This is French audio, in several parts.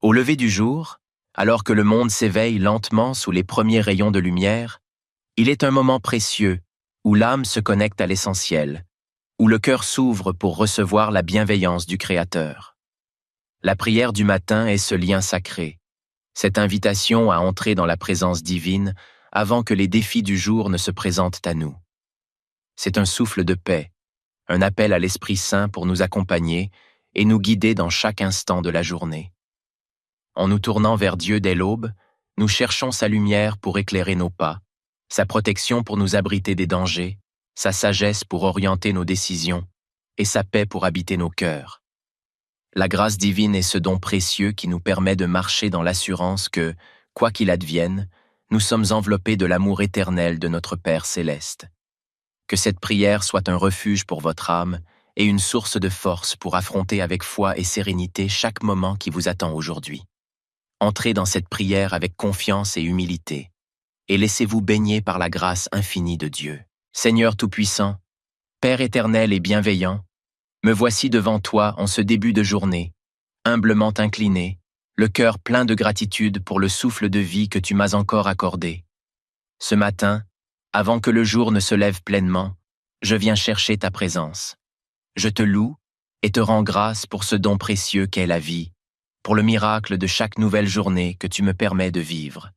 Au lever du jour, alors que le monde s'éveille lentement sous les premiers rayons de lumière, il est un moment précieux où l'âme se connecte à l'essentiel, où le cœur s'ouvre pour recevoir la bienveillance du Créateur. La prière du matin est ce lien sacré, cette invitation à entrer dans la présence divine avant que les défis du jour ne se présentent à nous. C'est un souffle de paix, un appel à l'Esprit Saint pour nous accompagner et nous guider dans chaque instant de la journée. En nous tournant vers Dieu dès l'aube, nous cherchons sa lumière pour éclairer nos pas, sa protection pour nous abriter des dangers, sa sagesse pour orienter nos décisions et sa paix pour habiter nos cœurs. La grâce divine est ce don précieux qui nous permet de marcher dans l'assurance que, quoi qu'il advienne, nous sommes enveloppés de l'amour éternel de notre Père céleste. Que cette prière soit un refuge pour votre âme et une source de force pour affronter avec foi et sérénité chaque moment qui vous attend aujourd'hui. Entrez dans cette prière avec confiance et humilité, et laissez-vous baigner par la grâce infinie de Dieu. Seigneur Tout-Puissant, Père éternel et bienveillant, me voici devant toi en ce début de journée, humblement incliné, le cœur plein de gratitude pour le souffle de vie que tu m'as encore accordé. Ce matin, avant que le jour ne se lève pleinement, je viens chercher ta présence. Je te loue et te rends grâce pour ce don précieux qu'est la vie, pour le miracle de chaque nouvelle journée que tu me permets de vivre.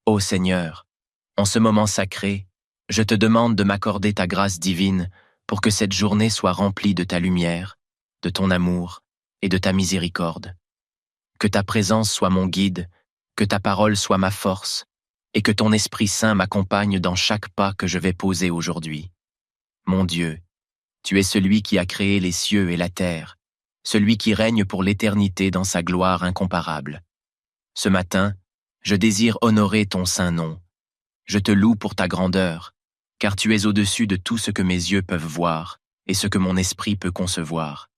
Ô Seigneur, en ce moment sacré, je te demande de m'accorder ta grâce divine pour que cette journée soit remplie de ta lumière, de ton amour et de ta miséricorde. Que ta présence soit mon guide, que ta parole soit ma force, et que ton Esprit Saint m'accompagne dans chaque pas que je vais poser aujourd'hui. Mon Dieu, tu es celui qui a créé les cieux et la terre, celui qui règne pour l'éternité dans sa gloire incomparable. Ce matin, je désire honorer ton saint nom. Je te loue pour ta grandeur, car tu es au-dessus de tout ce que mes yeux peuvent voir et ce que mon esprit peut concevoir.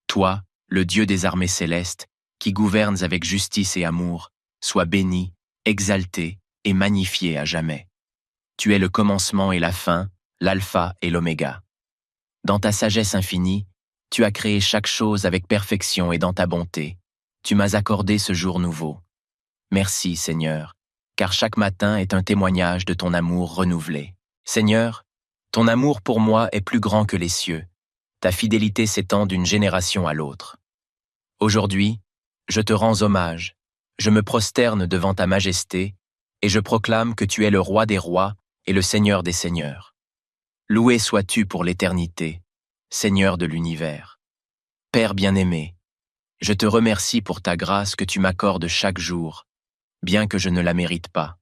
Toi, le Dieu des armées célestes, qui gouvernes avec justice et amour, sois béni, exalté et magnifié à jamais. Tu es le commencement et la fin, l'alpha et l'oméga. Dans ta sagesse infinie, tu as créé chaque chose avec perfection et dans ta bonté. Tu m'as accordé ce jour nouveau. Merci, Seigneur, car chaque matin est un témoignage de ton amour renouvelé. Seigneur, ton amour pour moi est plus grand que les cieux. Ta fidélité s'étend d'une génération à l'autre. Aujourd'hui, je te rends hommage, je me prosterne devant ta majesté et je proclame que tu es le roi des rois et le Seigneur des seigneurs. Loué sois-tu pour l'éternité, Seigneur de l'univers. Père bien-aimé, je te remercie pour ta grâce que tu m'accordes chaque jour, bien que je ne la mérite pas.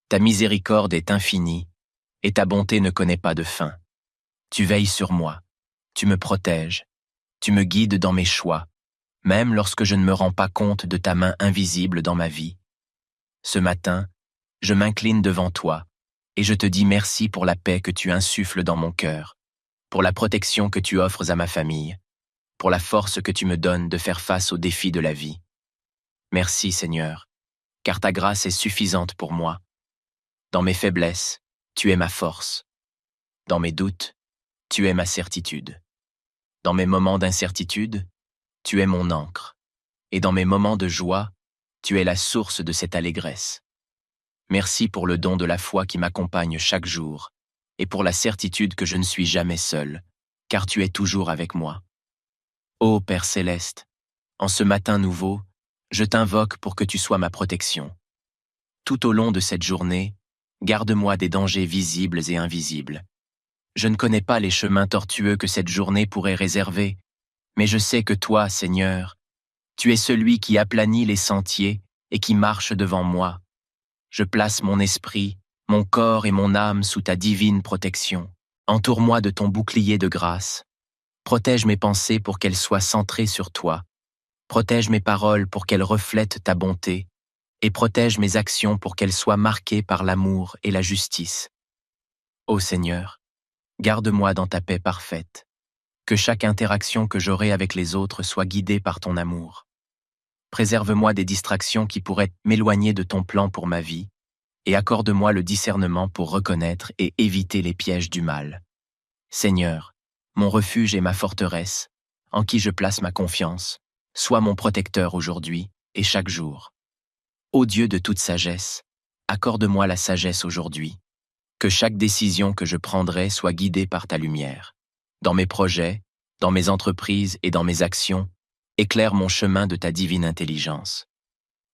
Ta miséricorde est infinie, et ta bonté ne connaît pas de fin. Tu veilles sur moi, tu me protèges, tu me guides dans mes choix, même lorsque je ne me rends pas compte de ta main invisible dans ma vie. Ce matin, je m'incline devant toi, et je te dis merci pour la paix que tu insuffles dans mon cœur, pour la protection que tu offres à ma famille, pour la force que tu me donnes de faire face aux défis de la vie. Merci, Seigneur, car ta grâce est suffisante pour moi. Dans mes faiblesses, tu es ma force. Dans mes doutes, tu es ma certitude. Dans mes moments d'incertitude, tu es mon ancre. Et dans mes moments de joie, tu es la source de cette allégresse. Merci pour le don de la foi qui m'accompagne chaque jour, et pour la certitude que je ne suis jamais seul, car tu es toujours avec moi. Ô Père céleste, en ce matin nouveau, je t'invoque pour que tu sois ma protection. Tout au long de cette journée, garde-moi des dangers visibles et invisibles. Je ne connais pas les chemins tortueux que cette journée pourrait réserver, mais je sais que toi, Seigneur, tu es celui qui aplanit les sentiers et qui marche devant moi. Je place mon esprit, mon corps et mon âme sous ta divine protection. Entoure-moi de ton bouclier de grâce. Protège mes pensées pour qu'elles soient centrées sur toi. Protège mes paroles pour qu'elles reflètent ta bonté. Et protège mes actions pour qu'elles soient marquées par l'amour et la justice. Ô Seigneur, garde-moi dans ta paix parfaite. Que chaque interaction que j'aurai avec les autres soit guidée par ton amour. Préserve-moi des distractions qui pourraient m'éloigner de ton plan pour ma vie, et accorde-moi le discernement pour reconnaître et éviter les pièges du mal. Seigneur, mon refuge et ma forteresse, en qui je place ma confiance, sois mon protecteur aujourd'hui, et chaque jour. Ô Dieu de toute sagesse, accorde-moi la sagesse aujourd'hui, que chaque décision que je prendrai soit guidée par ta lumière. Dans mes projets, dans mes entreprises et dans mes actions, éclaire mon chemin de ta divine intelligence.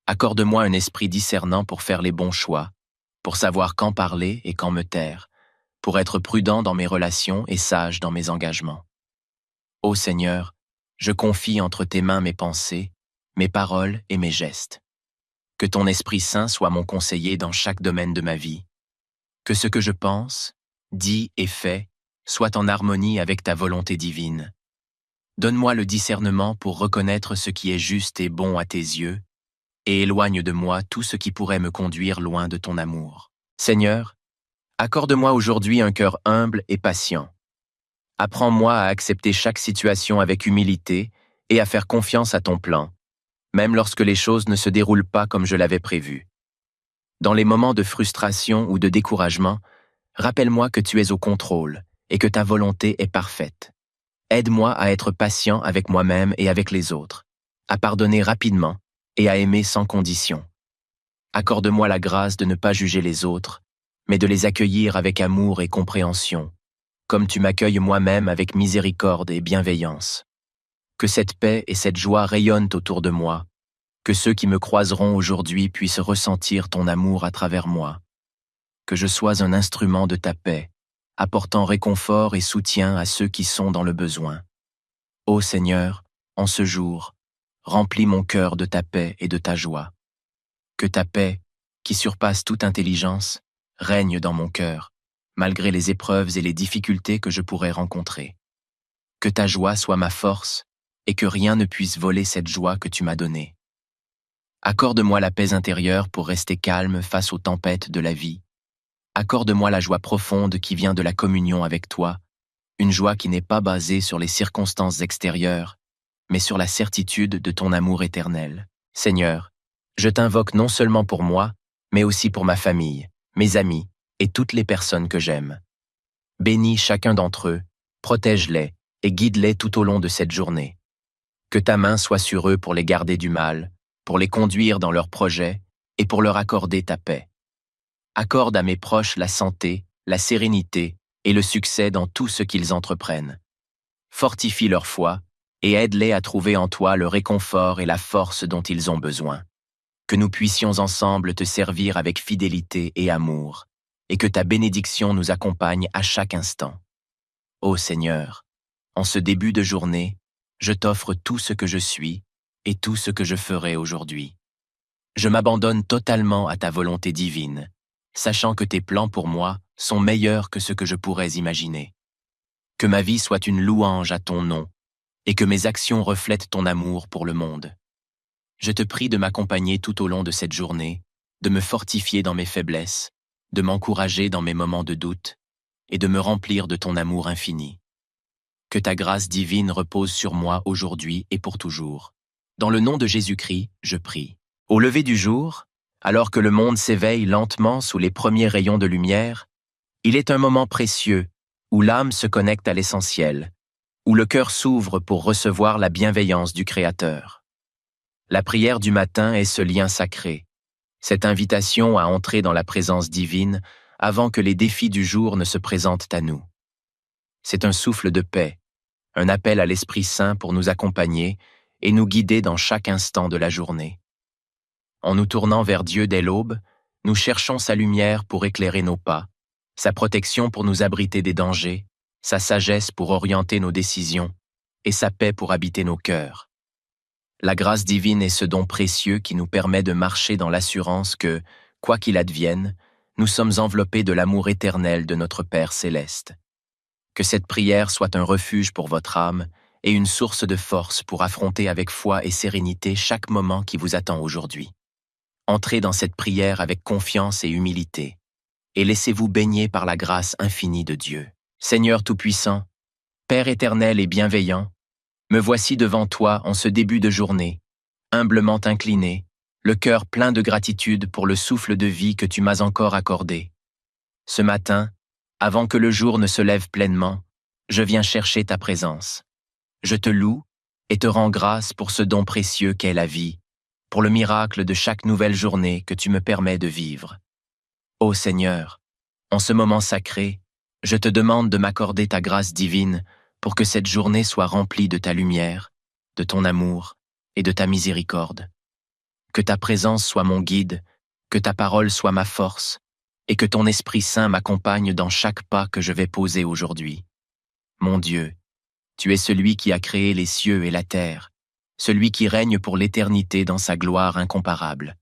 Accorde-moi un esprit discernant pour faire les bons choix, pour savoir quand parler et quand me taire, pour être prudent dans mes relations et sage dans mes engagements. Ô Seigneur, je confie entre tes mains mes pensées, mes paroles et mes gestes. Que ton Esprit Saint soit mon conseiller dans chaque domaine de ma vie. Que ce que je pense, dis et fais soit en harmonie avec ta volonté divine. Donne-moi le discernement pour reconnaître ce qui est juste et bon à tes yeux, et éloigne de moi tout ce qui pourrait me conduire loin de ton amour. Seigneur, accorde-moi aujourd'hui un cœur humble et patient. Apprends-moi à accepter chaque situation avec humilité et à faire confiance à ton plan, même lorsque les choses ne se déroulent pas comme je l'avais prévu. Dans les moments de frustration ou de découragement, rappelle-moi que tu es au contrôle et que ta volonté est parfaite. Aide-moi à être patient avec moi-même et avec les autres, à pardonner rapidement et à aimer sans condition. Accorde-moi la grâce de ne pas juger les autres, mais de les accueillir avec amour et compréhension, comme tu m'accueilles moi-même avec miséricorde et bienveillance. Que cette paix et cette joie rayonnent autour de moi, que ceux qui me croiseront aujourd'hui puissent ressentir ton amour à travers moi. Que je sois un instrument de ta paix, apportant réconfort et soutien à ceux qui sont dans le besoin. Ô Seigneur, en ce jour, remplis mon cœur de ta paix et de ta joie. Que ta paix, qui surpasse toute intelligence, règne dans mon cœur, malgré les épreuves et les difficultés que je pourrais rencontrer. Que ta joie soit ma force et que rien ne puisse voler cette joie que tu m'as donnée. Accorde-moi la paix intérieure pour rester calme face aux tempêtes de la vie. Accorde-moi la joie profonde qui vient de la communion avec toi, une joie qui n'est pas basée sur les circonstances extérieures, mais sur la certitude de ton amour éternel. Seigneur, je t'invoque non seulement pour moi, mais aussi pour ma famille, mes amis et toutes les personnes que j'aime. Bénis chacun d'entre eux, protège-les et guide-les tout au long de cette journée. Que ta main soit sur eux pour les garder du mal, pour les conduire dans leurs projets et pour leur accorder ta paix. Accorde à mes proches la santé, la sérénité et le succès dans tout ce qu'ils entreprennent. Fortifie leur foi et aide-les à trouver en toi le réconfort et la force dont ils ont besoin. Que nous puissions ensemble te servir avec fidélité et amour, et que ta bénédiction nous accompagne à chaque instant. Ô Seigneur, en ce début de journée, je t'offre tout ce que je suis et tout ce que je ferai aujourd'hui. Je m'abandonne totalement à ta volonté divine, sachant que tes plans pour moi sont meilleurs que ce que je pourrais imaginer. Que ma vie soit une louange à ton nom, et que mes actions reflètent ton amour pour le monde. Je te prie de m'accompagner tout au long de cette journée, de me fortifier dans mes faiblesses, de m'encourager dans mes moments de doute, et de me remplir de ton amour infini. Que ta grâce divine repose sur moi aujourd'hui et pour toujours. Dans le nom de Jésus-Christ, je prie. Au lever du jour, alors que le monde s'éveille lentement sous les premiers rayons de lumière, il est un moment précieux où l'âme se connecte à l'essentiel, où le cœur s'ouvre pour recevoir la bienveillance du Créateur. La prière du matin est ce lien sacré, cette invitation à entrer dans la présence divine avant que les défis du jour ne se présentent à nous. C'est un souffle de paix, un appel à l'Esprit Saint pour nous accompagner et nous guider dans chaque instant de la journée. En nous tournant vers Dieu dès l'aube, nous cherchons sa lumière pour éclairer nos pas, sa protection pour nous abriter des dangers, sa sagesse pour orienter nos décisions et sa paix pour habiter nos cœurs. La grâce divine est ce don précieux qui nous permet de marcher dans l'assurance que, quoi qu'il advienne, nous sommes enveloppés de l'amour éternel de notre Père céleste. Que cette prière soit un refuge pour votre âme et une source de force pour affronter avec foi et sérénité chaque moment qui vous attend aujourd'hui. Entrez dans cette prière avec confiance et humilité, et laissez-vous baigner par la grâce infinie de Dieu. Seigneur Tout-Puissant, Père éternel et bienveillant, me voici devant toi en ce début de journée, humblement incliné, le cœur plein de gratitude pour le souffle de vie que tu m'as encore accordé. Ce matin, avant que le jour ne se lève pleinement, je viens chercher ta présence. Je te loue et te rends grâce pour ce don précieux qu'est la vie, pour le miracle de chaque nouvelle journée que tu me permets de vivre. Ô Seigneur, en ce moment sacré, je te demande de m'accorder ta grâce divine pour que cette journée soit remplie de ta lumière, de ton amour et de ta miséricorde. Que ta présence soit mon guide, que ta parole soit ma force, et que ton Esprit Saint m'accompagne dans chaque pas que je vais poser aujourd'hui. Mon Dieu, tu es celui qui a créé les cieux et la terre, celui qui règne pour l'éternité dans sa gloire incomparable.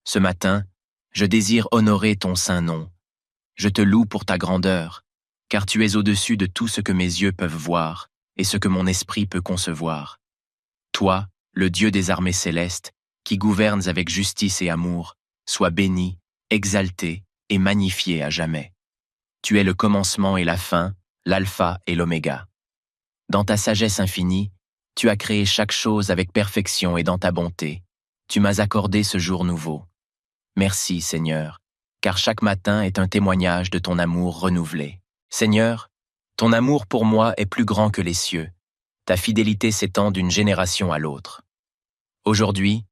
Ce matin, je désire honorer ton saint nom. Je te loue pour ta grandeur, car tu es au-dessus de tout ce que mes yeux peuvent voir et ce que mon esprit peut concevoir. Toi, le Dieu des armées célestes, qui gouvernes avec justice et amour, sois béni, exalté et magnifié à jamais. Tu es le commencement et la fin, l'alpha et l'oméga. Dans ta sagesse infinie, tu as créé chaque chose avec perfection et dans ta bonté. Tu m'as accordé ce jour nouveau. Merci, Seigneur, car chaque matin est un témoignage de ton amour renouvelé. Seigneur, ton amour pour moi est plus grand que les cieux. Ta fidélité s'étend d'une génération à l'autre. Aujourd'hui,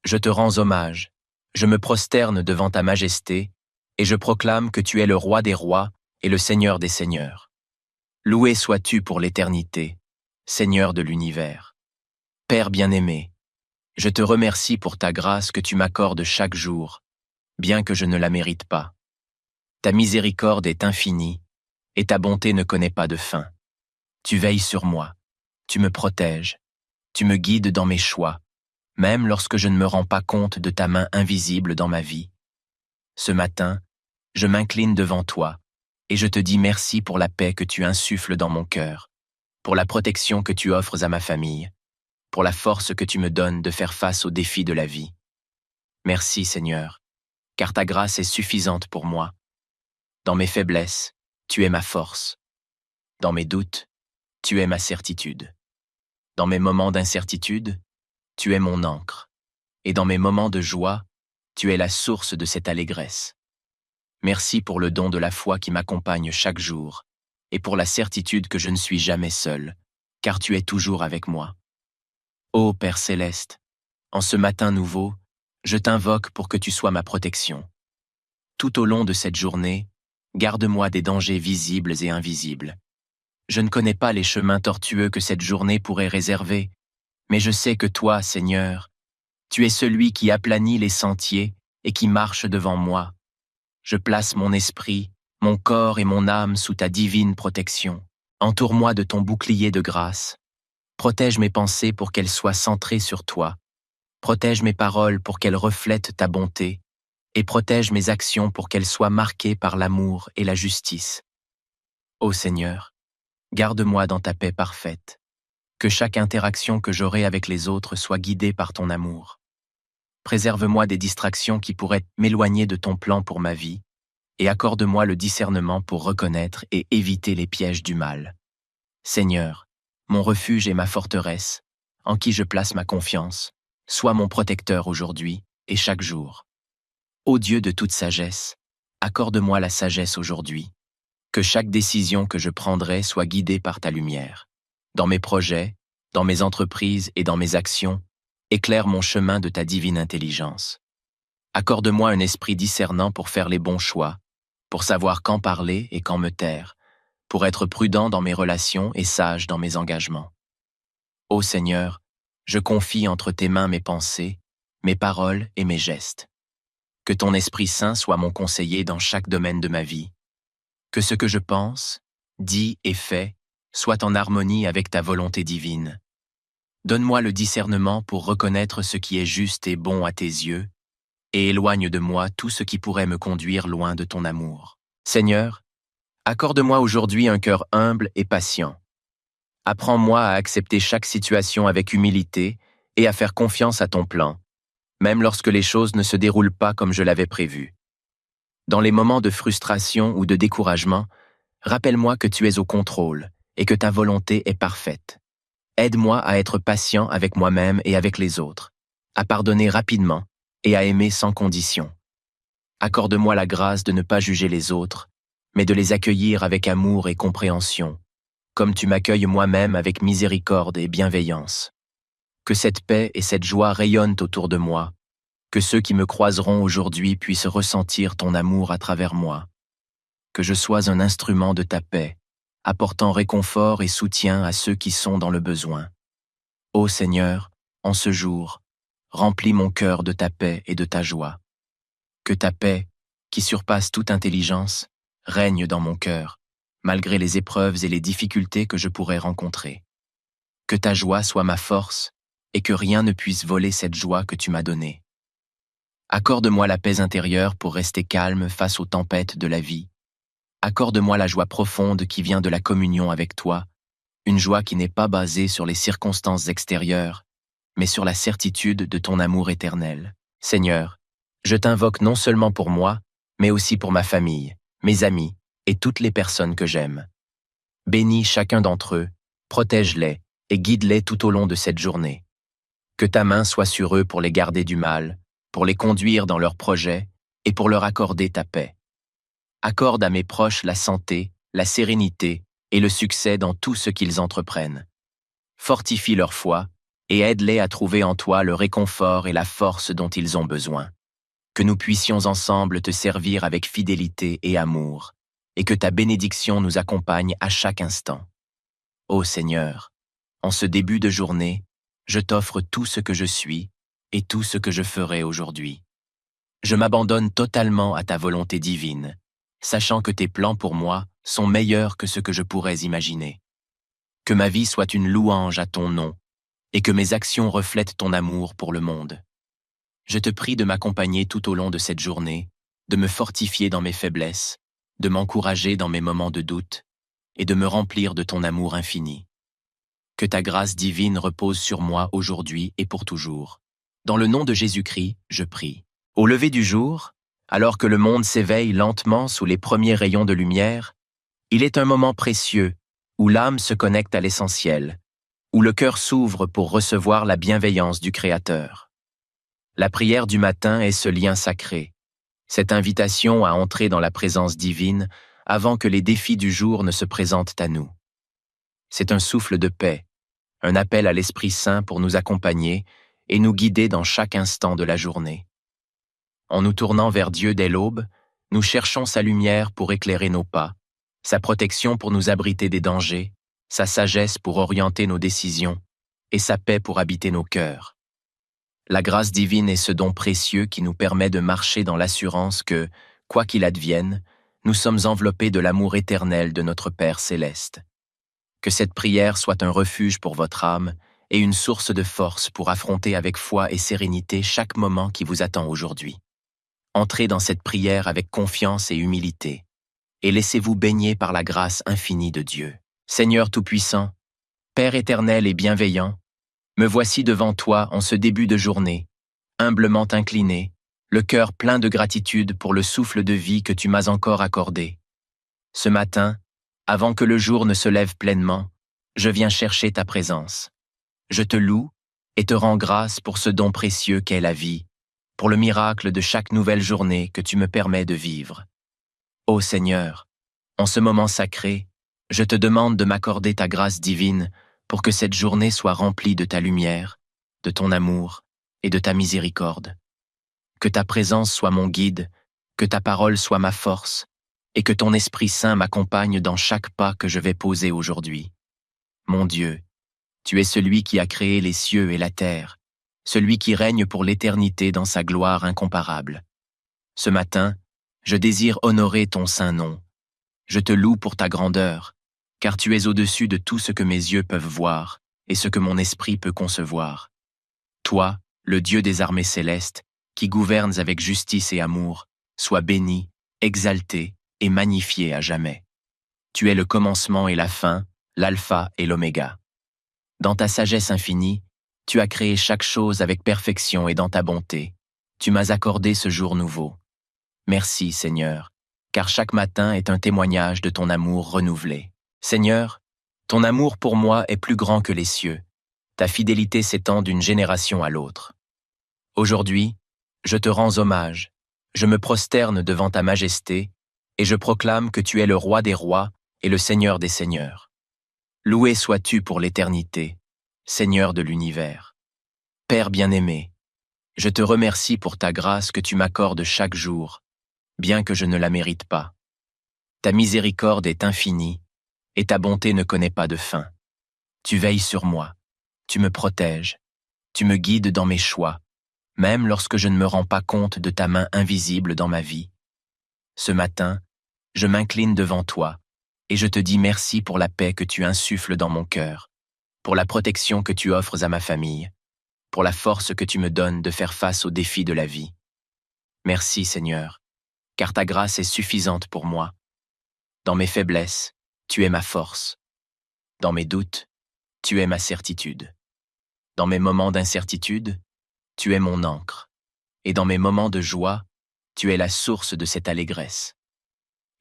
je te rends hommage, je me prosterne devant ta majesté, et je proclame que tu es le roi des rois et le Seigneur des seigneurs. Loué sois-tu pour l'éternité, Seigneur de l'univers. Père bien-aimé, je te remercie pour ta grâce que tu m'accordes chaque jour, bien que je ne la mérite pas. Ta miséricorde est infinie, et ta bonté ne connaît pas de fin. Tu veilles sur moi, tu me protèges, tu me guides dans mes choix, même lorsque je ne me rends pas compte de ta main invisible dans ma vie. Ce matin, je m'incline devant toi, et je te dis merci pour la paix que tu insuffles dans mon cœur, pour la protection que tu offres à ma famille, pour la force que tu me donnes de faire face aux défis de la vie. Merci Seigneur, car ta grâce est suffisante pour moi. Dans mes faiblesses, tu es ma force. Dans mes doutes, tu es ma certitude. Dans mes moments d'incertitude, tu es mon ancre. Et dans mes moments de joie, tu es la source de cette allégresse. Merci pour le don de la foi qui m'accompagne chaque jour, et pour la certitude que je ne suis jamais seul, car tu es toujours avec moi. Ô Père céleste, en ce matin nouveau, je t'invoque pour que tu sois ma protection. Tout au long de cette journée, garde-moi des dangers visibles et invisibles. Je ne connais pas les chemins tortueux que cette journée pourrait réserver, mais je sais que toi, Seigneur, tu es celui qui aplanit les sentiers et qui marche devant moi. Je place mon esprit, mon corps et mon âme sous ta divine protection. Entoure-moi de ton bouclier de grâce. Protège mes pensées pour qu'elles soient centrées sur toi. Protège mes paroles pour qu'elles reflètent ta bonté. Et protège mes actions pour qu'elles soient marquées par l'amour et la justice. Ô Seigneur, garde-moi dans ta paix parfaite. Que chaque interaction que j'aurai avec les autres soit guidée par ton amour. Préserve-moi des distractions qui pourraient m'éloigner de ton plan pour ma vie, et accorde-moi le discernement pour reconnaître et éviter les pièges du mal. Seigneur, mon refuge et ma forteresse, en qui je place ma confiance, sois mon protecteur aujourd'hui et chaque jour. Ô Dieu de toute sagesse, accorde-moi la sagesse aujourd'hui. Que chaque décision que je prendrai soit guidée par ta lumière. Dans mes projets, dans mes entreprises et dans mes actions, éclaire mon chemin de ta divine intelligence. Accorde-moi un esprit discernant pour faire les bons choix, pour savoir quand parler et quand me taire, pour être prudent dans mes relations et sage dans mes engagements. Ô Seigneur, je confie entre tes mains mes pensées, mes paroles et mes gestes. Que ton Esprit Saint soit mon conseiller dans chaque domaine de ma vie. Que ce que je pense, dis et fais soit en harmonie avec ta volonté divine. Donne-moi le discernement pour reconnaître ce qui est juste et bon à tes yeux, et éloigne de moi tout ce qui pourrait me conduire loin de ton amour. Seigneur, accorde-moi aujourd'hui un cœur humble et patient. Apprends-moi à accepter chaque situation avec humilité et à faire confiance à ton plan, même lorsque les choses ne se déroulent pas comme je l'avais prévu. Dans les moments de frustration ou de découragement, rappelle-moi que tu es au contrôle et que ta volonté est parfaite. Aide-moi à être patient avec moi-même et avec les autres, à pardonner rapidement et à aimer sans condition. Accorde-moi la grâce de ne pas juger les autres, mais de les accueillir avec amour et compréhension, comme tu m'accueilles moi-même avec miséricorde et bienveillance. Que cette paix et cette joie rayonnent autour de moi, que ceux qui me croiseront aujourd'hui puissent ressentir ton amour à travers moi. Que je sois un instrument de ta paix, apportant réconfort et soutien à ceux qui sont dans le besoin. Ô Seigneur, en ce jour, remplis mon cœur de ta paix et de ta joie. Que ta paix, qui surpasse toute intelligence, règne dans mon cœur, malgré les épreuves et les difficultés que je pourrais rencontrer. Que ta joie soit ma force et que rien ne puisse voler cette joie que tu m'as donnée. Accorde-moi la paix intérieure pour rester calme face aux tempêtes de la vie. Accorde-moi la joie profonde qui vient de la communion avec toi, une joie qui n'est pas basée sur les circonstances extérieures, mais sur la certitude de ton amour éternel. Seigneur, je t'invoque non seulement pour moi, mais aussi pour ma famille, mes amis et toutes les personnes que j'aime. Bénis chacun d'entre eux, protège-les et guide-les tout au long de cette journée. Que ta main soit sur eux pour les garder du mal, pour les conduire dans leurs projets et pour leur accorder ta paix. Accorde à mes proches la santé, la sérénité et le succès dans tout ce qu'ils entreprennent. Fortifie leur foi et aide-les à trouver en toi le réconfort et la force dont ils ont besoin. Que nous puissions ensemble te servir avec fidélité et amour, et que ta bénédiction nous accompagne à chaque instant. Ô Seigneur, en ce début de journée, je t'offre tout ce que je suis et tout ce que je ferai aujourd'hui. Je m'abandonne totalement à ta volonté divine, sachant que tes plans pour moi sont meilleurs que ce que je pourrais imaginer. Que ma vie soit une louange à ton nom, et que mes actions reflètent ton amour pour le monde. Je te prie de m'accompagner tout au long de cette journée, de me fortifier dans mes faiblesses, de m'encourager dans mes moments de doute, et de me remplir de ton amour infini. Que ta grâce divine repose sur moi aujourd'hui et pour toujours. Dans le nom de Jésus-Christ, je prie. Au lever du jour, alors que le monde s'éveille lentement sous les premiers rayons de lumière, il est un moment précieux où l'âme se connecte à l'essentiel, où le cœur s'ouvre pour recevoir la bienveillance du Créateur. La prière du matin est ce lien sacré, cette invitation à entrer dans la présence divine avant que les défis du jour ne se présentent à nous. C'est un souffle de paix, un appel à l'Esprit Saint pour nous accompagner et nous guider dans chaque instant de la journée. En nous tournant vers Dieu dès l'aube, nous cherchons sa lumière pour éclairer nos pas, sa protection pour nous abriter des dangers, sa sagesse pour orienter nos décisions et sa paix pour habiter nos cœurs. La grâce divine est ce don précieux qui nous permet de marcher dans l'assurance que, quoi qu'il advienne, nous sommes enveloppés de l'amour éternel de notre Père céleste. Que cette prière soit un refuge pour votre âme et une source de force pour affronter avec foi et sérénité chaque moment qui vous attend aujourd'hui. Entrez dans cette prière avec confiance et humilité, et laissez-vous baigner par la grâce infinie de Dieu. Seigneur Tout-Puissant, Père éternel et bienveillant, me voici devant toi en ce début de journée, humblement incliné, le cœur plein de gratitude pour le souffle de vie que tu m'as encore accordé. Ce matin, avant que le jour ne se lève pleinement, je viens chercher ta présence. Je te loue et te rends grâce pour ce don précieux qu'est la vie, pour le miracle de chaque nouvelle journée que tu me permets de vivre. Ô Seigneur, en ce moment sacré, je te demande de m'accorder ta grâce divine pour que cette journée soit remplie de ta lumière, de ton amour et de ta miséricorde. Que ta présence soit mon guide, que ta parole soit ma force, et que ton Esprit Saint m'accompagne dans chaque pas que je vais poser aujourd'hui. Mon Dieu, tu es celui qui a créé les cieux et la terre, celui qui règne pour l'éternité dans sa gloire incomparable. Ce matin, je désire honorer ton saint nom. Je te loue pour ta grandeur, car tu es au-dessus de tout ce que mes yeux peuvent voir et ce que mon esprit peut concevoir. Toi, le Dieu des armées célestes, qui gouvernes avec justice et amour, sois béni, exalté et magnifié à jamais. Tu es le commencement et la fin, l'alpha et l'oméga. Dans ta sagesse infinie, tu as créé chaque chose avec perfection et dans ta bonté. Tu m'as accordé ce jour nouveau. Merci, Seigneur, car chaque matin est un témoignage de ton amour renouvelé. Seigneur, ton amour pour moi est plus grand que les cieux. Ta fidélité s'étend d'une génération à l'autre. Aujourd'hui, je te rends hommage, je me prosterne devant ta majesté et je proclame que tu es le roi des rois et le Seigneur des seigneurs. Loué sois-tu pour l'éternité, Seigneur de l'univers. Père bien-aimé, je te remercie pour ta grâce que tu m'accordes chaque jour, bien que je ne la mérite pas. Ta miséricorde est infinie, et ta bonté ne connaît pas de fin. Tu veilles sur moi, tu me protèges, tu me guides dans mes choix, même lorsque je ne me rends pas compte de ta main invisible dans ma vie. Ce matin, je m'incline devant toi, et je te dis merci pour la paix que tu insuffles dans mon cœur, pour la protection que tu offres à ma famille, pour la force que tu me donnes de faire face aux défis de la vie. Merci Seigneur, car ta grâce est suffisante pour moi. Dans mes faiblesses, tu es ma force. Dans mes doutes, tu es ma certitude. Dans mes moments d'incertitude, tu es mon ancre. Et dans mes moments de joie, tu es la source de cette allégresse.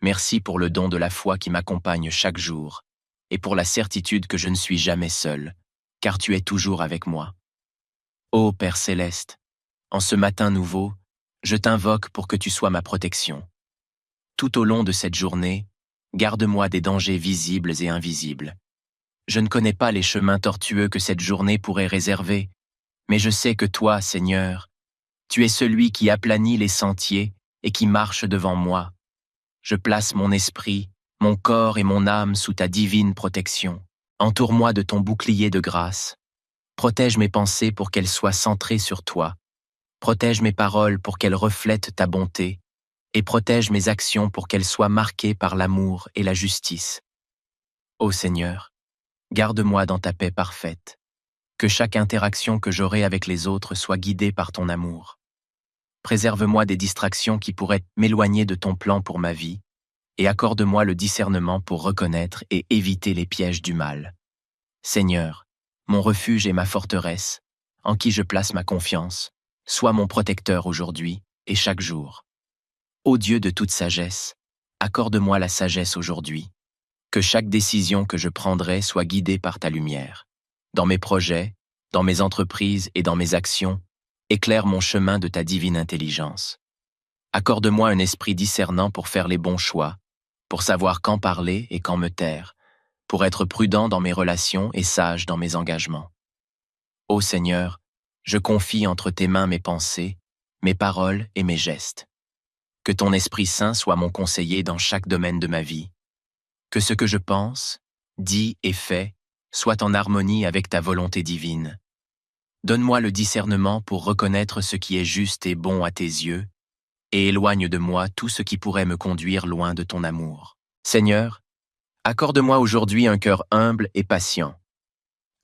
Merci pour le don de la foi qui m'accompagne chaque jour, et pour la certitude que je ne suis jamais seul, car tu es toujours avec moi. Ô Père céleste, en ce matin nouveau, je t'invoque pour que tu sois ma protection. Tout au long de cette journée, garde-moi des dangers visibles et invisibles. Je ne connais pas les chemins tortueux que cette journée pourrait réserver, mais je sais que toi, Seigneur, tu es celui qui aplanit les sentiers et qui marche devant moi. Je place mon esprit, mon corps et mon âme sous ta divine protection. Entoure-moi de ton bouclier de grâce. Protège mes pensées pour qu'elles soient centrées sur toi. Protège mes paroles pour qu'elles reflètent ta bonté. Et protège mes actions pour qu'elles soient marquées par l'amour et la justice. Ô Seigneur, garde-moi dans ta paix parfaite. Que chaque interaction que j'aurai avec les autres soit guidée par ton amour. Préserve-moi des distractions qui pourraient m'éloigner de ton plan pour ma vie, et accorde-moi le discernement pour reconnaître et éviter les pièges du mal. Seigneur, mon refuge et ma forteresse, en qui je place ma confiance, sois mon protecteur aujourd'hui et chaque jour. Ô Dieu de toute sagesse, accorde-moi la sagesse aujourd'hui. Que chaque décision que je prendrai soit guidée par ta lumière. Dans mes projets, dans mes entreprises et dans mes actions, éclaire mon chemin de ta divine intelligence. Accorde-moi un esprit discernant pour faire les bons choix, pour savoir quand parler et quand me taire, pour être prudent dans mes relations et sage dans mes engagements. Ô Seigneur, je confie entre tes mains mes pensées, mes paroles et mes gestes. Que ton Esprit Saint soit mon conseiller dans chaque domaine de ma vie. Que ce que je pense, dis et fais soit en harmonie avec ta volonté divine. Donne-moi le discernement pour reconnaître ce qui est juste et bon à tes yeux, et éloigne de moi tout ce qui pourrait me conduire loin de ton amour. Seigneur, accorde-moi aujourd'hui un cœur humble et patient.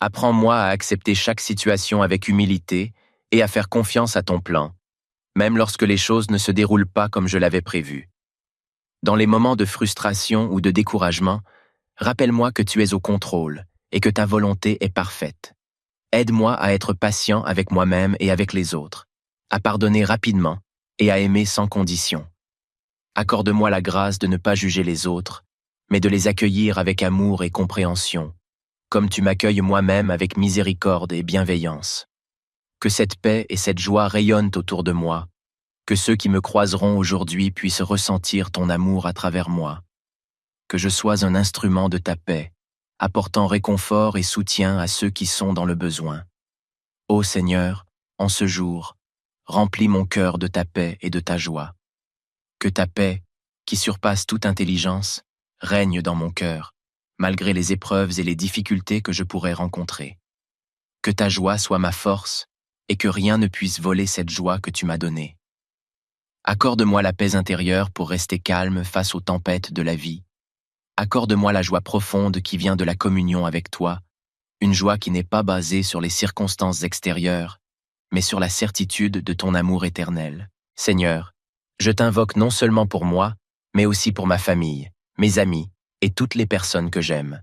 Apprends-moi à accepter chaque situation avec humilité et à faire confiance à ton plan, même lorsque les choses ne se déroulent pas comme je l'avais prévu. Dans les moments de frustration ou de découragement, rappelle-moi que tu es au contrôle et que ta volonté est parfaite. Aide-moi à être patient avec moi-même et avec les autres, à pardonner rapidement et à aimer sans condition. Accorde-moi la grâce de ne pas juger les autres, mais de les accueillir avec amour et compréhension, comme tu m'accueilles moi-même avec miséricorde et bienveillance. Que cette paix et cette joie rayonnent autour de moi, que ceux qui me croiseront aujourd'hui puissent ressentir ton amour à travers moi. Que je sois un instrument de ta paix, apportant réconfort et soutien à ceux qui sont dans le besoin. Ô Seigneur, en ce jour, remplis mon cœur de ta paix et de ta joie. Que ta paix, qui surpasse toute intelligence, règne dans mon cœur, malgré les épreuves et les difficultés que je pourrais rencontrer. Que ta joie soit ma force, et que rien ne puisse voler cette joie que tu m'as donnée. Accorde-moi la paix intérieure pour rester calme face aux tempêtes de la vie. Accorde-moi la joie profonde qui vient de la communion avec toi, une joie qui n'est pas basée sur les circonstances extérieures, mais sur la certitude de ton amour éternel. Seigneur, je t'invoque non seulement pour moi, mais aussi pour ma famille, mes amis et toutes les personnes que j'aime.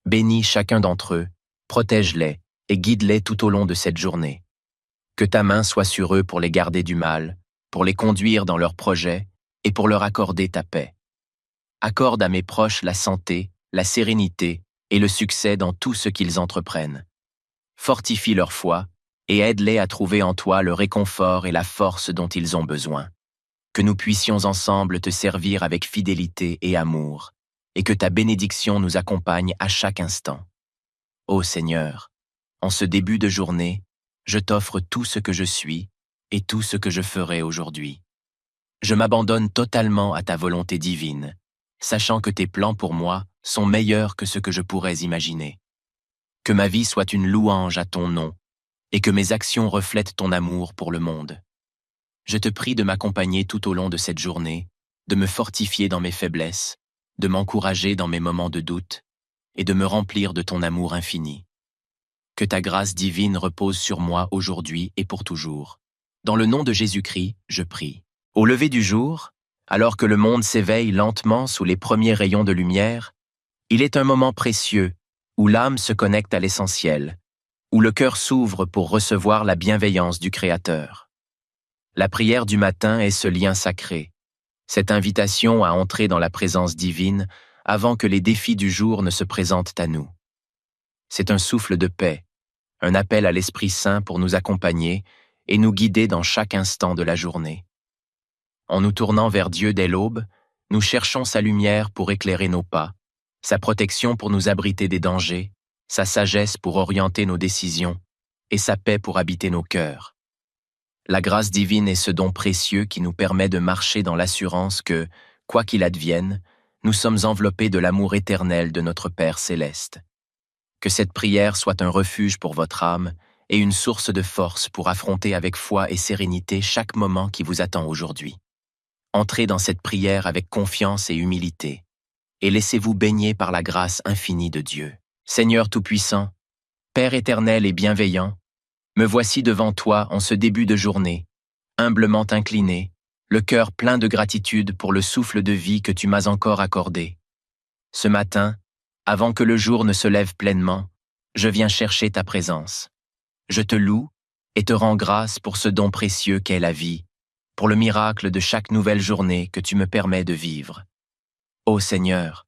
Bénis chacun d'entre eux, protège-les et guide-les tout au long de cette journée. Que ta main soit sur eux pour les garder du mal, pour les conduire dans leurs projets et pour leur accorder ta paix. Accorde à mes proches la santé, la sérénité et le succès dans tout ce qu'ils entreprennent. Fortifie leur foi et aide-les à trouver en toi le réconfort et la force dont ils ont besoin. Que nous puissions ensemble te servir avec fidélité et amour, et que ta bénédiction nous accompagne à chaque instant. Ô Seigneur, en ce début de journée, je t'offre tout ce que je suis et tout ce que je ferai aujourd'hui. Je m'abandonne totalement à ta volonté divine, sachant que tes plans pour moi sont meilleurs que ce que je pourrais imaginer. Que ma vie soit une louange à ton nom et que mes actions reflètent ton amour pour le monde. Je te prie de m'accompagner tout au long de cette journée, de me fortifier dans mes faiblesses, de m'encourager dans mes moments de doute et de me remplir de ton amour infini. Que ta grâce divine repose sur moi aujourd'hui et pour toujours. Dans le nom de Jésus-Christ, je prie. Au lever du jour, alors que le monde s'éveille lentement sous les premiers rayons de lumière, il est un moment précieux où l'âme se connecte à l'essentiel, où le cœur s'ouvre pour recevoir la bienveillance du Créateur. La prière du matin est ce lien sacré, cette invitation à entrer dans la présence divine avant que les défis du jour ne se présentent à nous. C'est un souffle de paix, un appel à l'Esprit Saint pour nous accompagner et nous guider dans chaque instant de la journée. En nous tournant vers Dieu dès l'aube, nous cherchons sa lumière pour éclairer nos pas, sa protection pour nous abriter des dangers, sa sagesse pour orienter nos décisions et sa paix pour habiter nos cœurs. La grâce divine est ce don précieux qui nous permet de marcher dans l'assurance que, quoi qu'il advienne, nous sommes enveloppés de l'amour éternel de notre Père céleste. Que cette prière soit un refuge pour votre âme et une source de force pour affronter avec foi et sérénité chaque moment qui vous attend aujourd'hui. Entrez dans cette prière avec confiance et humilité, et laissez-vous baigner par la grâce infinie de Dieu. Seigneur Tout-Puissant, Père éternel et bienveillant, me voici devant toi en ce début de journée, humblement incliné, le cœur plein de gratitude pour le souffle de vie que tu m'as encore accordé. Ce matin, avant que le jour ne se lève pleinement, je viens chercher ta présence. Je te loue et te rends grâce pour ce don précieux qu'est la vie, pour le miracle de chaque nouvelle journée que tu me permets de vivre. Ô Seigneur,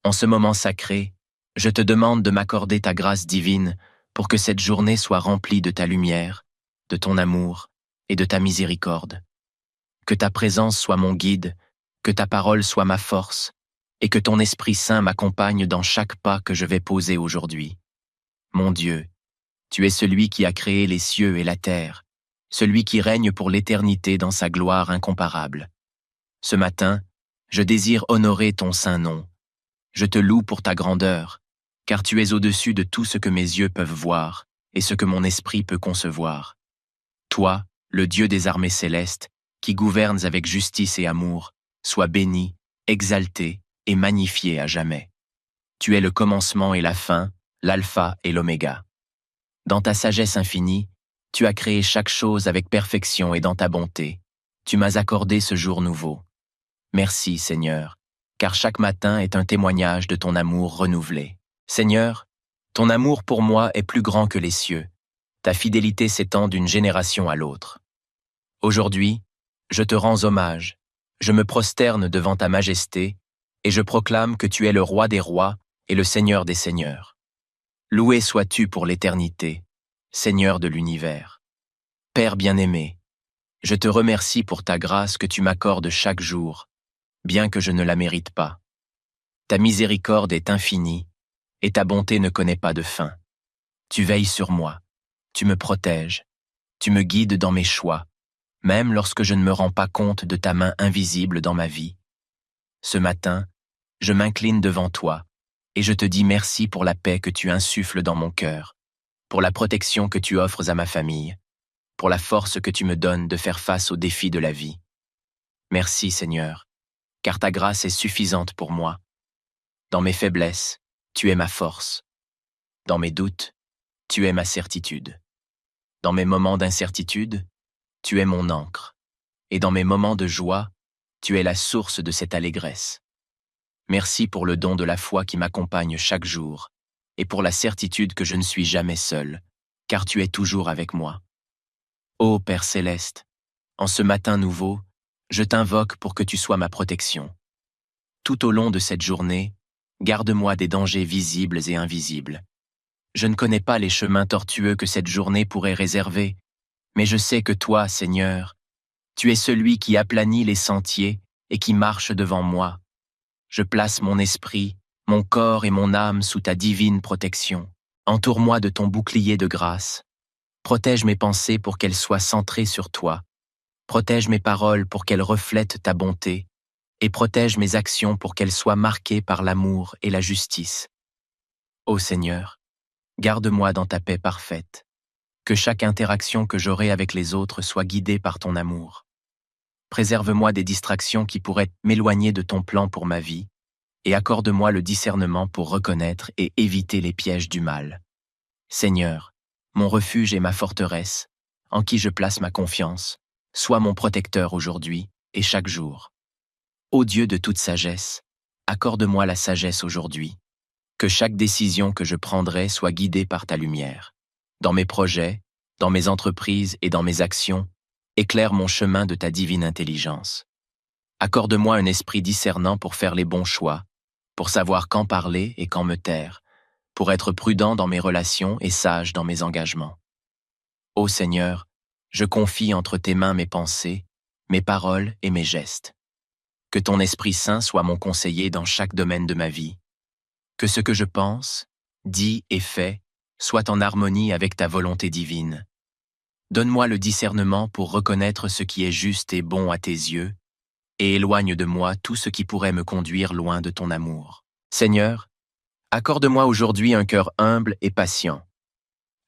en ce moment sacré, je te demande de m'accorder ta grâce divine pour que cette journée soit remplie de ta lumière, de ton amour et de ta miséricorde. Que ta présence soit mon guide, que ta parole soit ma force, et que ton Esprit Saint m'accompagne dans chaque pas que je vais poser aujourd'hui. Mon Dieu, tu es celui qui a créé les cieux et la terre, celui qui règne pour l'éternité dans sa gloire incomparable. Ce matin, je désire honorer ton saint nom. Je te loue pour ta grandeur, car tu es au-dessus de tout ce que mes yeux peuvent voir et ce que mon esprit peut concevoir. Toi, le Dieu des armées célestes, qui gouvernes avec justice et amour, sois béni, exalté et magnifié à jamais. Tu es le commencement et la fin, l'alpha et l'oméga. Dans ta sagesse infinie, tu as créé chaque chose avec perfection et dans ta bonté. Tu m'as accordé ce jour nouveau. Merci, Seigneur, car chaque matin est un témoignage de ton amour renouvelé. Seigneur, ton amour pour moi est plus grand que les cieux. Ta fidélité s'étend d'une génération à l'autre. Aujourd'hui, je te rends hommage, je me prosterne devant ta majesté, et je proclame que tu es le roi des rois et le Seigneur des seigneurs. Loué sois-tu pour l'éternité, Seigneur de l'univers. Père bien-aimé, je te remercie pour ta grâce que tu m'accordes chaque jour, bien que je ne la mérite pas. Ta miséricorde est infinie, et ta bonté ne connaît pas de fin. Tu veilles sur moi, tu me protèges, tu me guides dans mes choix, même lorsque je ne me rends pas compte de ta main invisible dans ma vie. Ce matin, je m'incline devant toi, et je te dis merci pour la paix que tu insuffles dans mon cœur, pour la protection que tu offres à ma famille, pour la force que tu me donnes de faire face aux défis de la vie. Merci, Seigneur, car ta grâce est suffisante pour moi. Dans mes faiblesses, tu es ma force. Dans mes doutes, tu es ma certitude. Dans mes moments d'incertitude, tu es mon ancre. Et dans mes moments de joie, tu es la source de cette allégresse. Merci pour le don de la foi qui m'accompagne chaque jour, et pour la certitude que je ne suis jamais seul, car tu es toujours avec moi. Ô Père céleste, en ce matin nouveau, je t'invoque pour que tu sois ma protection. Tout au long de cette journée, garde-moi des dangers visibles et invisibles. Je ne connais pas les chemins tortueux que cette journée pourrait réserver, mais je sais que toi, Seigneur, tu es celui qui aplanit les sentiers et qui marche devant moi. Je place mon esprit, mon corps et mon âme sous ta divine protection. Entoure-moi de ton bouclier de grâce. Protège mes pensées pour qu'elles soient centrées sur toi. Protège mes paroles pour qu'elles reflètent ta bonté. Et protège mes actions pour qu'elles soient marquées par l'amour et la justice. Ô Seigneur, garde-moi dans ta paix parfaite. Que chaque interaction que j'aurai avec les autres soit guidée par ton amour. Préserve-moi des distractions qui pourraient m'éloigner de ton plan pour ma vie, et accorde-moi le discernement pour reconnaître et éviter les pièges du mal. Seigneur, mon refuge et ma forteresse, en qui je place ma confiance, sois mon protecteur aujourd'hui et chaque jour. Ô Dieu de toute sagesse, accorde-moi la sagesse aujourd'hui. Que chaque décision que je prendrai soit guidée par ta lumière. Dans mes projets, dans mes entreprises et dans mes actions, éclaire mon chemin de ta divine intelligence. Accorde-moi un esprit discernant pour faire les bons choix, pour savoir quand parler et quand me taire, pour être prudent dans mes relations et sage dans mes engagements. Ô Seigneur, je confie entre tes mains mes pensées, mes paroles et mes gestes. Que ton Esprit Saint soit mon conseiller dans chaque domaine de ma vie. Que ce que je pense, dis et fais soit en harmonie avec ta volonté divine. Donne-moi le discernement pour reconnaître ce qui est juste et bon à tes yeux, et éloigne de moi tout ce qui pourrait me conduire loin de ton amour. Seigneur, accorde-moi aujourd'hui un cœur humble et patient.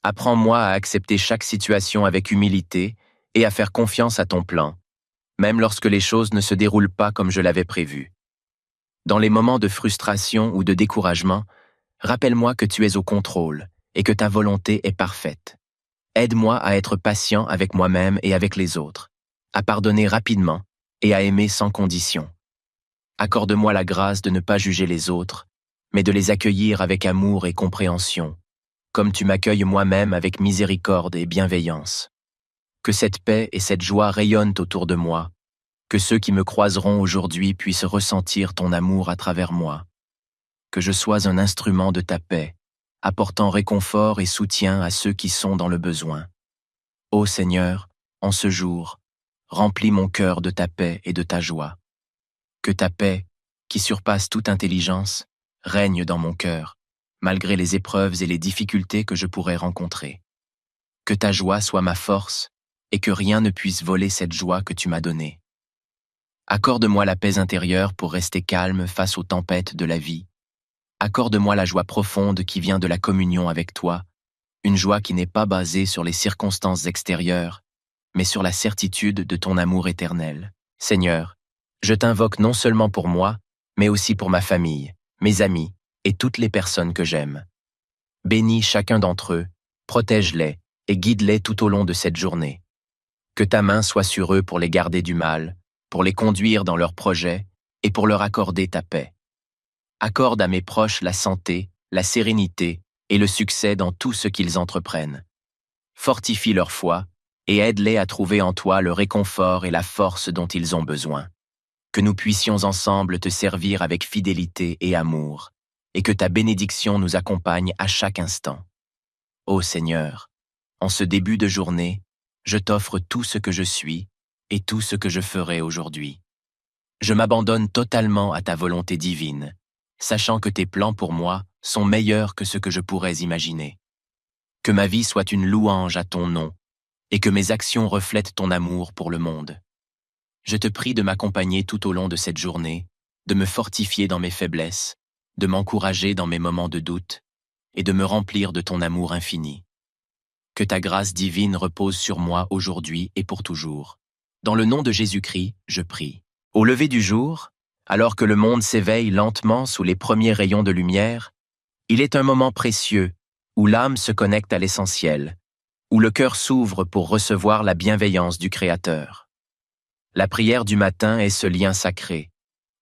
Apprends-moi à accepter chaque situation avec humilité et à faire confiance à ton plan, même lorsque les choses ne se déroulent pas comme je l'avais prévu. Dans les moments de frustration ou de découragement, rappelle-moi que tu es au contrôle et que ta volonté est parfaite. Aide-moi à être patient avec moi-même et avec les autres, à pardonner rapidement et à aimer sans condition. Accorde-moi la grâce de ne pas juger les autres, mais de les accueillir avec amour et compréhension, comme tu m'accueilles moi-même avec miséricorde et bienveillance. Que cette paix et cette joie rayonnent autour de moi, que ceux qui me croiseront aujourd'hui puissent ressentir ton amour à travers moi. Que je sois un instrument de ta paix, apportant réconfort et soutien à ceux qui sont dans le besoin. Ô Seigneur, en ce jour, remplis mon cœur de ta paix et de ta joie. Que ta paix, qui surpasse toute intelligence, règne dans mon cœur, malgré les épreuves et les difficultés que je pourrais rencontrer. Que ta joie soit ma force, et que rien ne puisse voler cette joie que tu m'as donnée. Accorde-moi la paix intérieure pour rester calme face aux tempêtes de la vie. Accorde-moi la joie profonde qui vient de la communion avec toi, une joie qui n'est pas basée sur les circonstances extérieures, mais sur la certitude de ton amour éternel. Seigneur, je t'invoque non seulement pour moi, mais aussi pour ma famille, mes amis et toutes les personnes que j'aime. Bénis chacun d'entre eux, protège-les et guide-les tout au long de cette journée. Que ta main soit sur eux pour les garder du mal, pour les conduire dans leurs projets et pour leur accorder ta paix. Accorde à mes proches la santé, la sérénité et le succès dans tout ce qu'ils entreprennent. Fortifie leur foi et aide-les à trouver en toi le réconfort et la force dont ils ont besoin. Que nous puissions ensemble te servir avec fidélité et amour, et que ta bénédiction nous accompagne à chaque instant. Ô Seigneur, en ce début de journée, je t'offre tout ce que je suis et tout ce que je ferai aujourd'hui. Je m'abandonne totalement à ta volonté divine, sachant que tes plans pour moi sont meilleurs que ce que je pourrais imaginer. Que ma vie soit une louange à ton nom, et que mes actions reflètent ton amour pour le monde. Je te prie de m'accompagner tout au long de cette journée, de me fortifier dans mes faiblesses, de m'encourager dans mes moments de doute, et de me remplir de ton amour infini. Que ta grâce divine repose sur moi aujourd'hui et pour toujours. Dans le nom de Jésus-Christ, je prie. Au lever du jour, alors que le monde s'éveille lentement sous les premiers rayons de lumière, il est un moment précieux où l'âme se connecte à l'essentiel, où le cœur s'ouvre pour recevoir la bienveillance du Créateur. La prière du matin est ce lien sacré,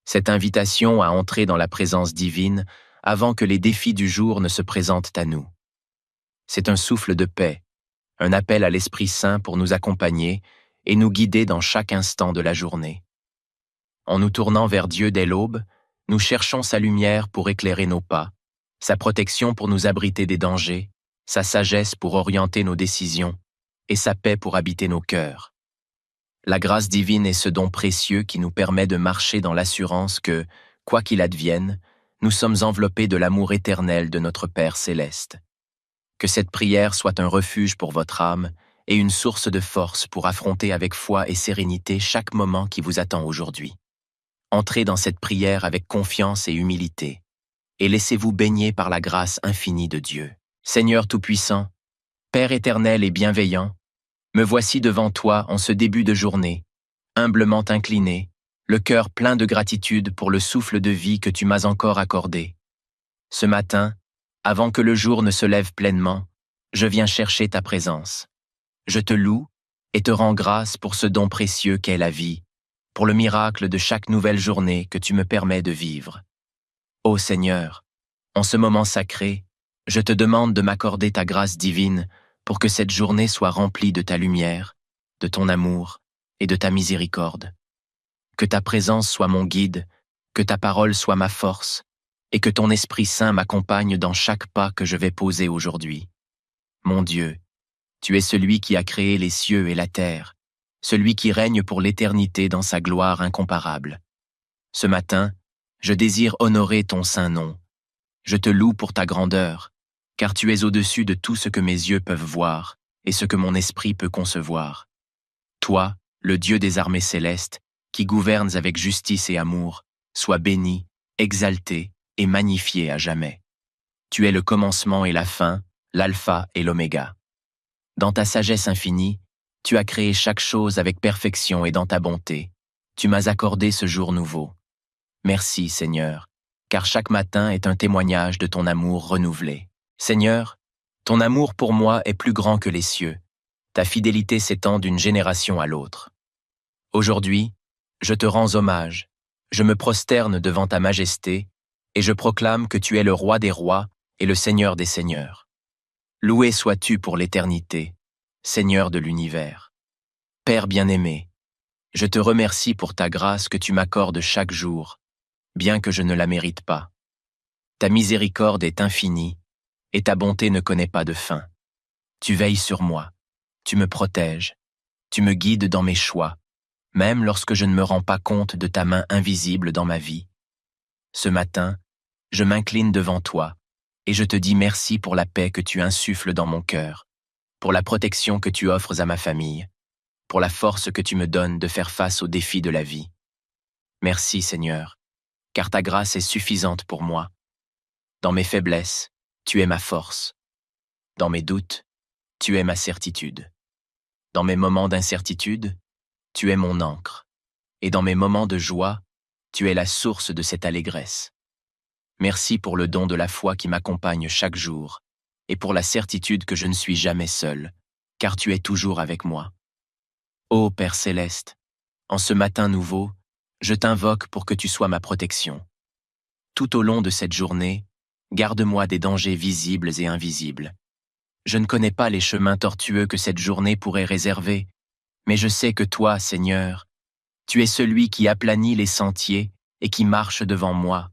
cette invitation à entrer dans la présence divine avant que les défis du jour ne se présentent à nous. C'est un souffle de paix, un appel à l'Esprit Saint pour nous accompagner et nous guider dans chaque instant de la journée. En nous tournant vers Dieu dès l'aube, nous cherchons sa lumière pour éclairer nos pas, sa protection pour nous abriter des dangers, sa sagesse pour orienter nos décisions et sa paix pour habiter nos cœurs. La grâce divine est ce don précieux qui nous permet de marcher dans l'assurance que, quoi qu'il advienne, nous sommes enveloppés de l'amour éternel de notre Père céleste. Que cette prière soit un refuge pour votre âme et une source de force pour affronter avec foi et sérénité chaque moment qui vous attend aujourd'hui. Entrez dans cette prière avec confiance et humilité, et laissez-vous baigner par la grâce infinie de Dieu. Seigneur Tout-Puissant, Père éternel et bienveillant, me voici devant toi en ce début de journée, humblement incliné, le cœur plein de gratitude pour le souffle de vie que tu m'as encore accordé. Ce matin, avant que le jour ne se lève pleinement, je viens chercher ta présence. Je te loue et te rends grâce pour ce don précieux qu'est la vie, pour le miracle de chaque nouvelle journée que tu me permets de vivre. Ô Seigneur, en ce moment sacré, je te demande de m'accorder ta grâce divine pour que cette journée soit remplie de ta lumière, de ton amour et de ta miséricorde. Que ta présence soit mon guide, que ta parole soit ma force, et que ton Esprit Saint m'accompagne dans chaque pas que je vais poser aujourd'hui. Mon Dieu, tu es celui qui a créé les cieux et la terre, celui qui règne pour l'éternité dans sa gloire incomparable. Ce matin, je désire honorer ton saint nom. Je te loue pour ta grandeur, car tu es au-dessus de tout ce que mes yeux peuvent voir et ce que mon esprit peut concevoir. Toi, le Dieu des armées célestes, qui gouvernes avec justice et amour, sois béni, exalté et magnifié à jamais. Tu es le commencement et la fin, l'alpha et l'oméga. Dans ta sagesse infinie, tu as créé chaque chose avec perfection et dans ta bonté. Tu m'as accordé ce jour nouveau. Merci, Seigneur, car chaque matin est un témoignage de ton amour renouvelé. Seigneur, ton amour pour moi est plus grand que les cieux. Ta fidélité s'étend d'une génération à l'autre. Aujourd'hui, je te rends hommage, je me prosterne devant ta majesté, et je proclame que tu es le roi des rois et le Seigneur des seigneurs. Loué sois-tu pour l'éternité, Seigneur de l'univers. Père bien-aimé, je te remercie pour ta grâce que tu m'accordes chaque jour, bien que je ne la mérite pas. Ta miséricorde est infinie, et ta bonté ne connaît pas de fin. Tu veilles sur moi, tu me protèges, tu me guides dans mes choix, même lorsque je ne me rends pas compte de ta main invisible dans ma vie. Ce matin, je m'incline devant toi, et je te dis merci pour la paix que tu insuffles dans mon cœur, pour la protection que tu offres à ma famille, pour la force que tu me donnes de faire face aux défis de la vie. Merci Seigneur, car ta grâce est suffisante pour moi. Dans mes faiblesses, tu es ma force. Dans mes doutes, tu es ma certitude. Dans mes moments d'incertitude, tu es mon ancre. Et dans mes moments de joie, tu es la source de cette allégresse. Merci pour le don de la foi qui m'accompagne chaque jour, et pour la certitude que je ne suis jamais seul, car tu es toujours avec moi. Ô Père céleste, en ce matin nouveau, je t'invoque pour que tu sois ma protection. Tout au long de cette journée, garde-moi des dangers visibles et invisibles. Je ne connais pas les chemins tortueux que cette journée pourrait réserver, mais je sais que toi, Seigneur, tu es celui qui aplanit les sentiers et qui marche devant moi.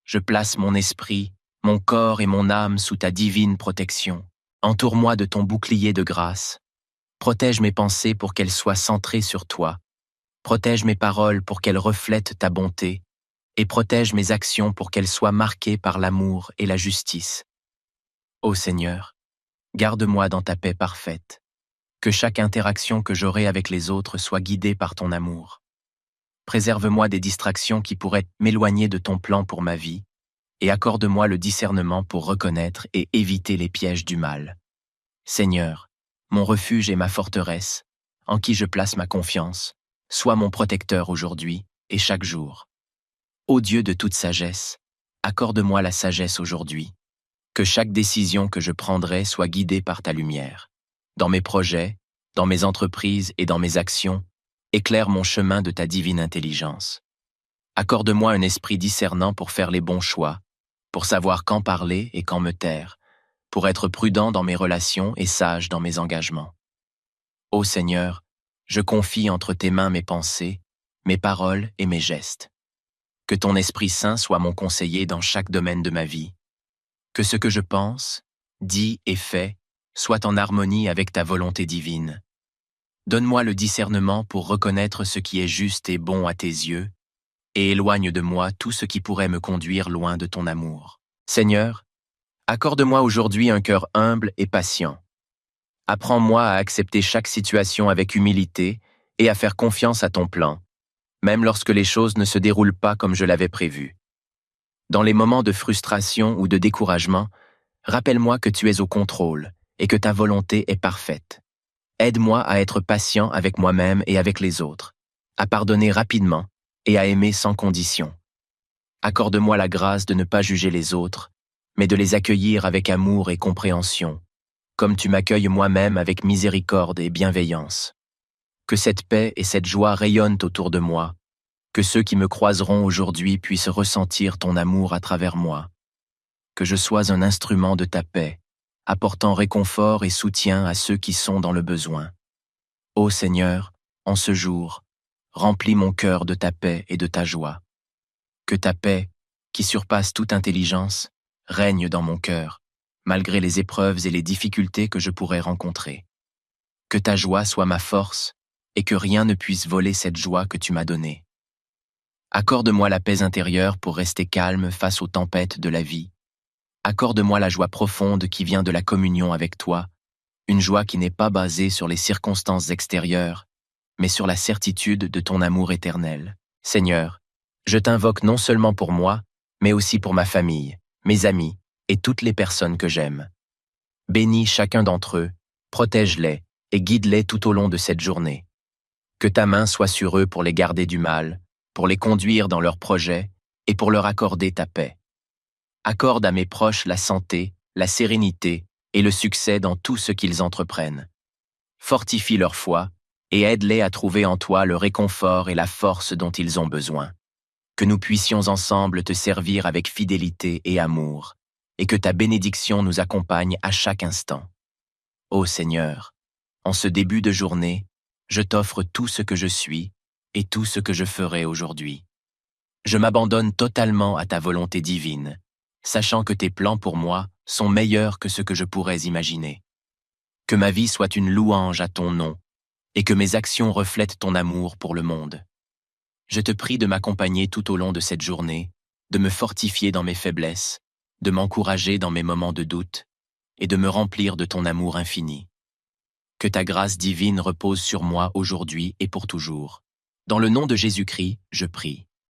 Je place mon esprit, mon corps et mon âme sous ta divine protection. Entoure-moi de ton bouclier de grâce. Protège mes pensées pour qu'elles soient centrées sur toi. Protège mes paroles pour qu'elles reflètent ta bonté. Et protège mes actions pour qu'elles soient marquées par l'amour et la justice. Ô Seigneur, garde-moi dans ta paix parfaite. Que chaque interaction que j'aurai avec les autres soit guidée par ton amour. Préserve-moi des distractions qui pourraient m'éloigner de ton plan pour ma vie, et accorde-moi le discernement pour reconnaître et éviter les pièges du mal. Seigneur, mon refuge et ma forteresse, en qui je place ma confiance, sois mon protecteur aujourd'hui et chaque jour. Ô Dieu de toute sagesse, accorde-moi la sagesse aujourd'hui. Que chaque décision que je prendrai soit guidée par ta lumière. Dans mes projets, dans mes entreprises et dans mes actions, éclaire mon chemin de ta divine intelligence. Accorde-moi un esprit discernant pour faire les bons choix, pour savoir quand parler et quand me taire, pour être prudent dans mes relations et sage dans mes engagements. Ô Seigneur, je confie entre tes mains mes pensées, mes paroles et mes gestes. Que ton Esprit Saint soit mon conseiller dans chaque domaine de ma vie. Que ce que je pense, dis et fais soit en harmonie avec ta volonté divine. Donne-moi le discernement pour reconnaître ce qui est juste et bon à tes yeux, et éloigne de moi tout ce qui pourrait me conduire loin de ton amour. Seigneur, Accorde-moi aujourd'hui un cœur humble et patient. Apprends-moi à accepter chaque situation avec humilité et à faire confiance à ton plan, même lorsque les choses ne se déroulent pas comme je l'avais prévu. Dans les moments de frustration ou de découragement, rappelle-moi que tu es au contrôle et que ta volonté est parfaite. Aide-moi à être patient avec moi-même et avec les autres, à pardonner rapidement et à aimer sans condition. Accorde-moi la grâce de ne pas juger les autres, mais de les accueillir avec amour et compréhension, comme tu m'accueilles moi-même avec miséricorde et bienveillance. Que cette paix et cette joie rayonnent autour de moi, que ceux qui me croiseront aujourd'hui puissent ressentir ton amour à travers moi. Que je sois un instrument de ta paix, apportant réconfort et soutien à ceux qui sont dans le besoin. Ô Seigneur, en ce jour, remplis mon cœur de ta paix et de ta joie. Que ta paix, qui surpasse toute intelligence, règne dans mon cœur, malgré les épreuves et les difficultés que je pourrais rencontrer. Que ta joie soit ma force et que rien ne puisse voler cette joie que tu m'as donnée. Accorde-moi la paix intérieure pour rester calme face aux tempêtes de la vie. Accorde-moi la joie profonde qui vient de la communion avec toi, une joie qui n'est pas basée sur les circonstances extérieures, mais sur la certitude de ton amour éternel. Seigneur, je t'invoque non seulement pour moi, mais aussi pour ma famille, mes amis et toutes les personnes que j'aime. Bénis chacun d'entre eux, protège-les et guide-les tout au long de cette journée. Que ta main soit sur eux pour les garder du mal, pour les conduire dans leurs projets et pour leur accorder ta paix. Accorde à mes proches la santé, la sérénité et le succès dans tout ce qu'ils entreprennent. Fortifie leur foi et aide-les à trouver en toi le réconfort et la force dont ils ont besoin. Que nous puissions ensemble te servir avec fidélité et amour, et que ta bénédiction nous accompagne à chaque instant. Ô Seigneur, en ce début de journée, je t'offre tout ce que je suis et tout ce que je ferai aujourd'hui. Je m'abandonne totalement à ta volonté divine, sachant que tes plans pour moi sont meilleurs que ce que je pourrais imaginer. Que ma vie soit une louange à ton nom, et que mes actions reflètent ton amour pour le monde. Je te prie de m'accompagner tout au long de cette journée, de me fortifier dans mes faiblesses, de m'encourager dans mes moments de doute, et de me remplir de ton amour infini. Que ta grâce divine repose sur moi aujourd'hui et pour toujours. Dans le nom de Jésus-Christ, je prie.